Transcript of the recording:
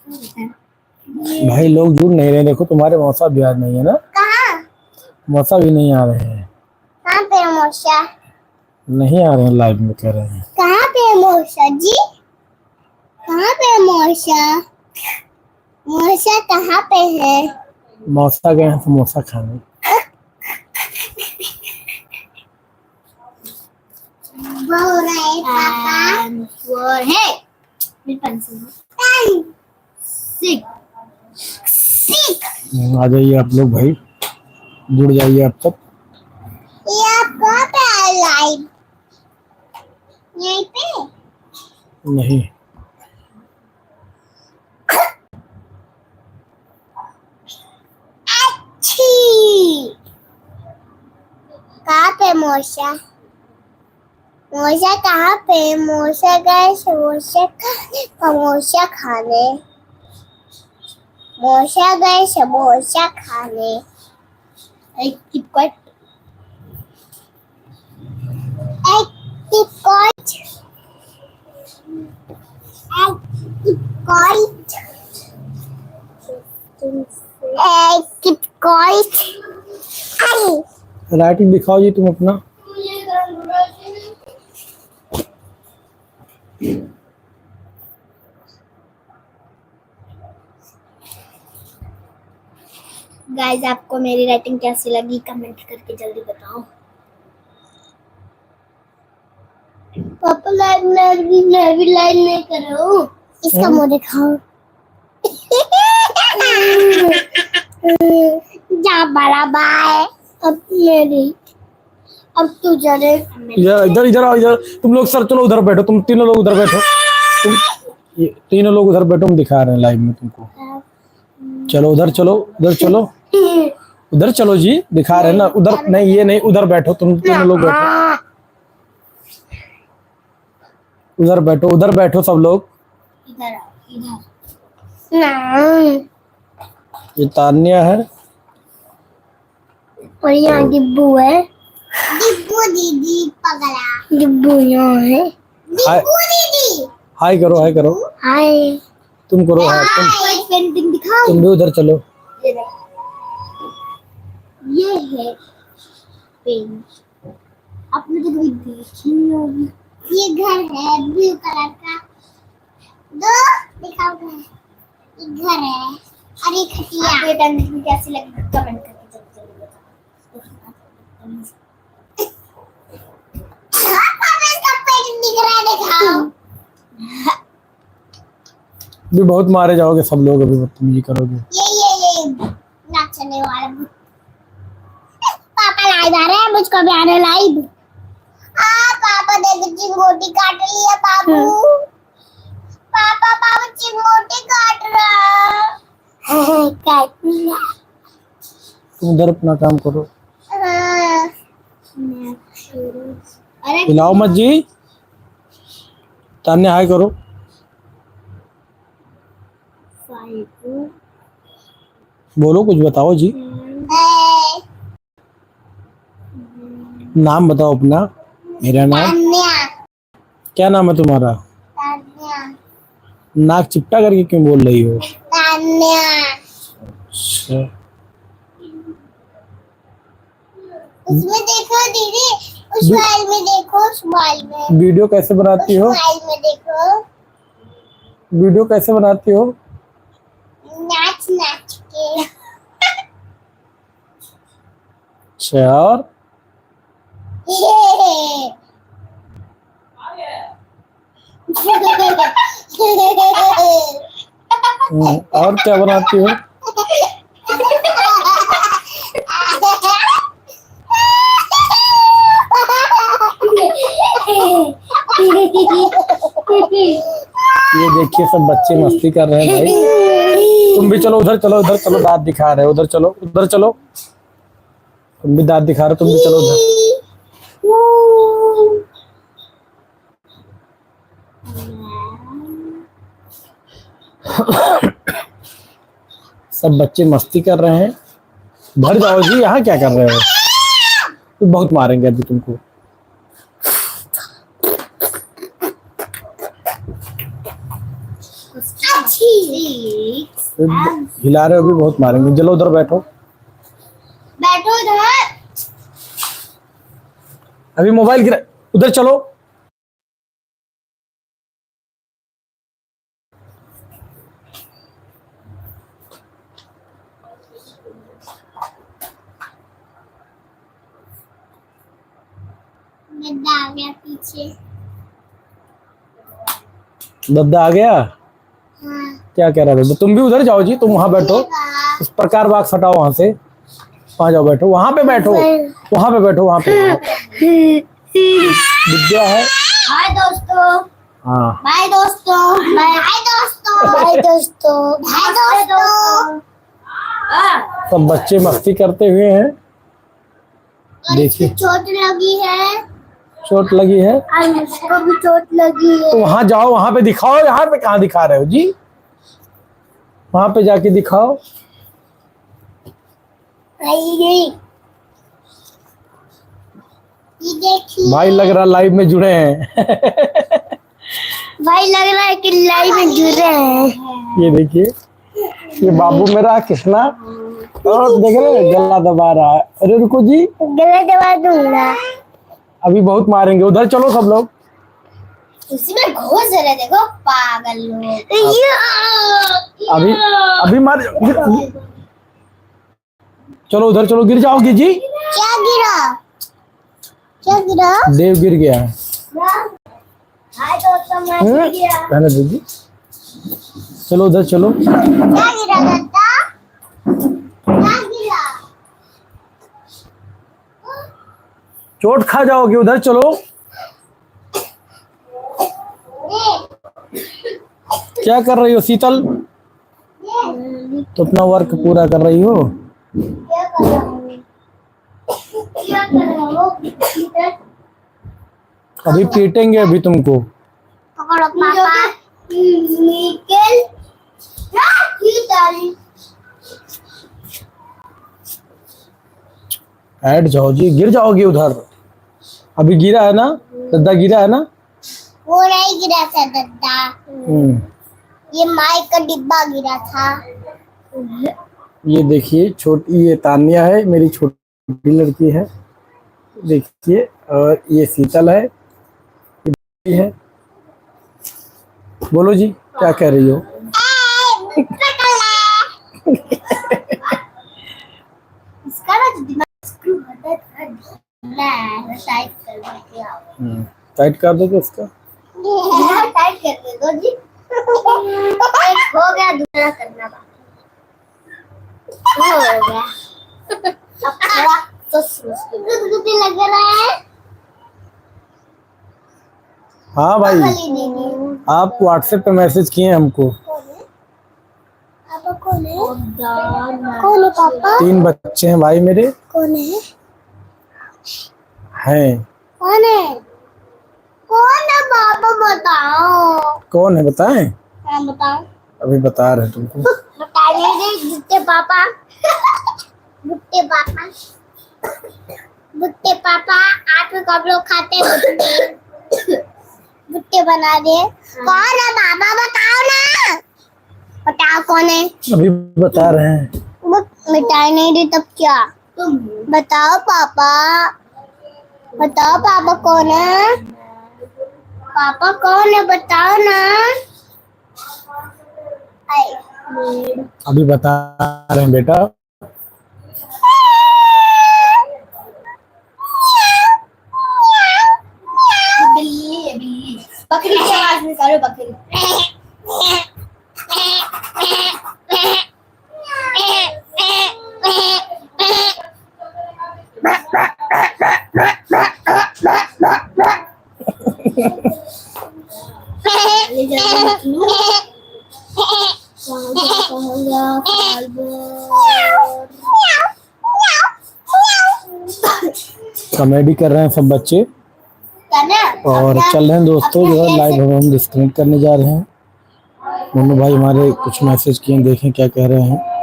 भाई लोग जुड़ नहीं रहे, देखो तुम्हारे मौसा भी आज नहीं है ना। कहाँ? मौसा भी नहीं आ रहे हैं। कहाँ पे मौसा? नहीं आ रहे हैं, लाइव में कह रहे हैं। कहाँ पे मौसा जी? कहाँ पे मौसा? मौसा कहाँ पे है? मौसा गए हैं समोसा खाने। बोल रहे पापा। वो है मेरे पेंसिल। आ जाइए आप लोग भाई, जुड़ जाइए आप सब। ये आप कहाँ पे आए लाइव? यहीं पे? नहीं, कहाँ पे मौसा? मौसा कहाँ पे? मौसा गए समोसा खाने। मौसा गए समोसा खाने। एक टिकट। एक टिकट। एक टिकट। एक टिकट। राइटिंग दिखाओ जी तुम अपना। गाइस आपको मेरी राइटिंग कैसी लगी कमेंट करके जल्दी बताओ। पापा लाइव नहीं करो। इसका मुंह दिखाओ। जा बड़ा बाय। अब मेरी अब तू जरे इधर इधर इधर आओ, इधर तुम लोग सर चलो उधर बैठो, तुम तीनों लोग उधर बैठो। तुम ये तीनों लोग उधर बैठो, हम दिखा रहे हैं लाइव में तुमको। चलो उधर चलो, उधर चलो, उधर चलो जी, दिखा रहे हैं ना। उधर नहीं, ये नहीं, उधर बैठो, तुम तीनों लोग बैठो। उधर बैठो, उधर बैठो सब लोग। इधर इधर। ये तान्या है और यहाँ डिब्बू है। डिब्बू दीदी पगला। डिब्बू यहाँ है। डिब्बू दीदी हाय करो, हाय करो, हाय। तुम करो हाय। पेंटिंग दिखाओ। तुम भी उधर चलो। ये है पेन। आपने तो कभी देखी नहीं होगी। ये घर है ब्लू कलर का। दो दिखाओ घर। ये घर है और ये खटिया। आपको ये पेंटिंग कैसी लगी कमेंट करके जल्दी बताओ। पापा इसका पेन दिख रहा है, दिखाओ। भी बहुत मारे जाओगे सब लोग, अभी बदतमीजी करोगे। ये नाचने वाला पापा लाइव आ रहे हैं, मुझको भी आने लाइव। पापा देखो चिंगोटी काट लिया बाबू। पापा बाबू चिंगोटी काट रहा। काट लिया। तुम उधर अपना काम करो। अरे हिलाओ मत जी। तान्या हाय करो। बोलो कुछ बताओ जी। नाम बताओ अपना। मेरा नाम क्या नाम है तुम्हारा? नाक चिपटा करके क्यों बोल रही हो? अच्छा। उसमें देखो दीदी, उस मोबाइल में देखो, उस मोबाइल में। वीडियो कैसे बनाती हो? मोबाइल में देखो। वीडियो कैसे बनाती हो? नाच नाच के। अच्छा, और और क्या बनाती हो? ये देखिए सब बच्चे मस्ती कर रहे हैं भाई। तुम भी चलो उधर, चलो उधर चलो, दांत दिखा रहे हो, उधर चलो, उधर चलो। तुम भी दांत दिखा रहे हो, तुम भी चलो उधर। सब बच्चे मस्ती कर रहे हैं। भर जाओ जी, यहाँ क्या कर रहे हो? तो बहुत मारेंगे अभी तुमको। अच्छी सिक्स। हिला रहे हो भी बहुत मारेंगे। चलो उधर बैठो। बैठो इधर। अभी मोबाइल गिरा, उधर चलो। गद्दा आ गया पीछे। दद्दा आ गया। हाँ। क्या कह रहा था? तुम भी उधर जाओ जी, तुम वहां बैठो। इस प्रकार बाग हटाओ वहां से। वहां जाओ बैठो, वहां पे बैठो, वहां पे बैठो, वहां पे। विद्या है। हाय दोस्तों। हाँ बाय दोस्तों। बाय दोस्तों। बाय दोस्तों। बाय दोस्तों। सब बच्चे मस्ती करते हुए हैं। और देखिए। इसको चोट लगी है। चोट लगी है और मुझको भी चोट लगी है। तो वहां जाओ, वहां पे दिखाओ। यहाँ पे कहाँ दिखा रहे हो जी? वहां पे जाके दिखाओ। ये देखिए भाई लग रहा लाइव में जुड़े हैं। भाई, लग रहा है कि लाइव में जुड़े हैं। ये देखिए, ये बाबू मेरा कृष्णा, और देख रहे हैं गला दबा रहा है। अरे रुको जी, गला दबा दूंगा। अभी बहुत मारेंगे। उधर चलो सब लोग। उसी में घुस रहे, देखो पागल लोग। अभी अभी मार। चलो उधर चलो, गिर जाओगे जी। क्या गिरा? क्या गिरा? देव गिर गया है। हाय दोस्तों, मैं गिर गया। रहने दीजिए, चलो उधर चलो। क्या गिरा गद्दा? क्या गिरा? चोट खा जाओगे। उधर चलो। क्या कर रही हो शीतल? तो अपना वर्क पूरा कर रही हो। क्या कर रहा हूँ? क्या कर रहा हूँ? अभी पीटेंगे अभी तुमको। पकड़ो पापा। निकल। हट जाओ जी, गिर जाओगे उधर। अभी गिरा है ना दद्दा, गिरा है ना? वो नहीं गिरा था दद्दा, ये माइक का डिब्बा गिरा था। ये देखिए, छोटी ये तान्या है, मेरी छोटी लड़की है। देखिए, और ये शीतल है, ये है। बोलो जी, क्या कह रही हो? इसका ना दिमाग स्क्रू बंद कर मैं टाइट कर देती हूं। टाइट कर दो इसका। टाइट कर दे दो जी। एक हो गया, दूसरा करना बाकी हो गया। अब थोड़ा तो गुदगुदी लग रहा है। हाँ भाई, आप व्हाट्सएप पे मैसेज किए हमको। पापा कौन है? कौन है पापा? 3 बच्चे हैं भाई मेरे। कौन है? हैं। कौन है? कौन है पापा, बताओ। कौन है बताएं? हाँ बताओ। अभी बता रहे हैं तुमको। बताइए दे भुट्टे पापा। भुट्टे पापा। भुट्टे पापा, आप लोग कब लोग खाते हैं भुट्टे? भुट्टे बना दे। कौन है पापा, बताओ ना। बताओ कौन है? अभी बता रहे हैं। मिठाई नहीं दी तब क्या? बताओ पापा। बताओ पापा कौन है? पापा कौन है, बताओ ना। अभी बता रहे हैं बेटा। बिल्ली है, बिल्ली। बकरी की आवाज निकालो, बकरी। कॉमेडी कर रहे हैं सब बच्चे, और चल रहे हैं दोस्तों जो है लाइव हम डिस्कनेक्ट करने जा रहे हैं। मनु भाई हमारे कुछ मैसेज किए, देखें क्या कह रहे हैं।